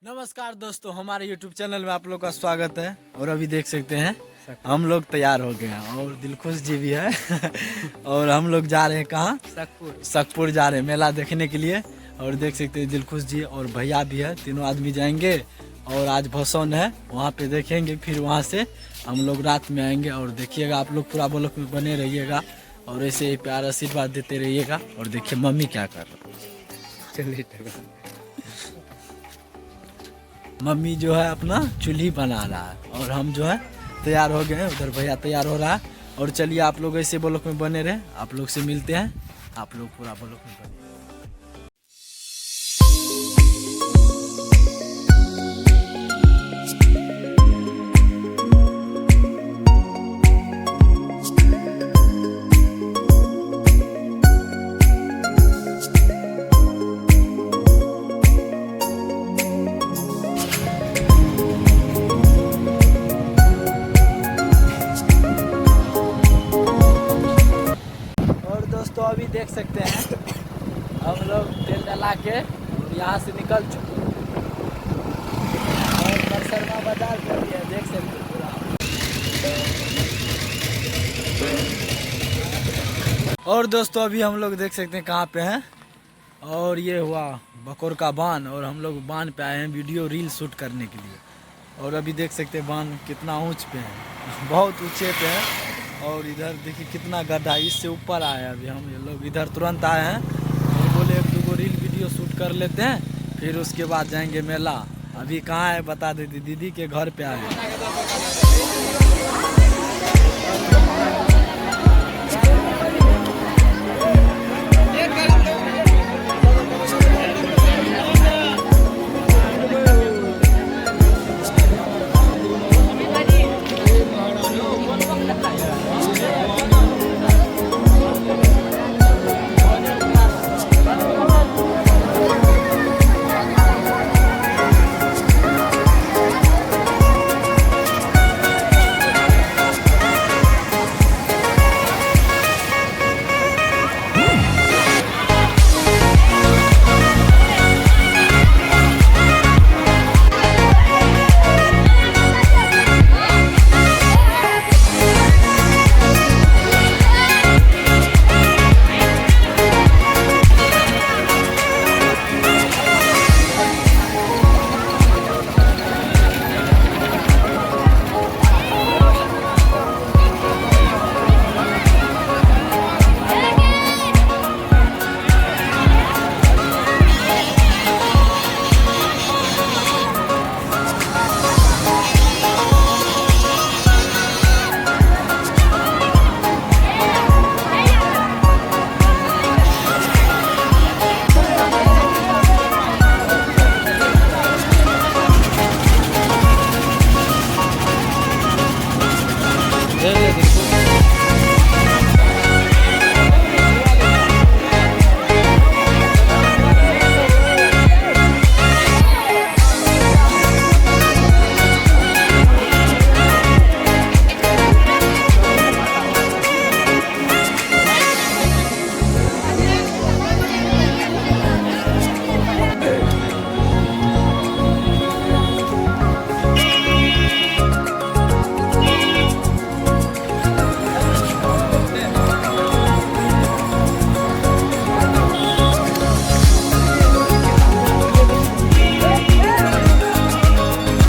नमस्कार दोस्तों, हमारे YouTube चैनल में आप लोग का स्वागत है। और अभी देख सकते हैं हम लोग तैयार हो गए हैं और दिलखुश जी भी है और हम लोग जा रहे हैं कहाँ? सकपुर जा रहे हैं मेला देखने के लिए। और देख सकते हैं दिलखुश जी और भैया भी है, तीनों आदमी जाएंगे। और आज भसौन है, वहाँ पे देखेंगे, फिर वहाँ से हम लोग रात में आएंगे। और देखिएगा आप लोग पूरा ब्लॉग में बने रहिएगा और ऐसे ही प्यार आशीर्वाद देते रहिएगा। और देखिए मम्मी क्या कर रही है। चलिए मम्मी जो है अपना चूल्ही बना रहा है और हम जो है तैयार हो गए हैं। उधर भैया तैयार हो रहा है। और चलिए आप लोग ऐसे ब्लॉक में बने रहे, आप लोग से मिलते हैं। आप लोग पूरा ब्लॉक में बने। दोस्तों अभी देख सकते हैं हम लोग तेल डला के यहाँ से निकल चुके हैं और बरसरमा बाजार कर दिया, देख सकते हैं पूरा। और दोस्तों अभी हम लोग देख सकते हैं कहाँ पे हैं। और ये हुआ बकोर का बांध और हम लोग बांध पे आए हैं वीडियो रील शूट करने के लिए। और अभी देख सकते हैं बांध कितना ऊंच पे है, बहुत ऊंचे पे है। और इधर देखिए कितना गड्ढा, इससे ऊपर आए अभी हम ये लोग इधर तुरंत आए हैं और बोले एक दो रील वीडियो शूट कर लेते हैं, फिर उसके बाद जाएंगे मेला। अभी कहाँ है बता देती, दीदी के घर पे आए।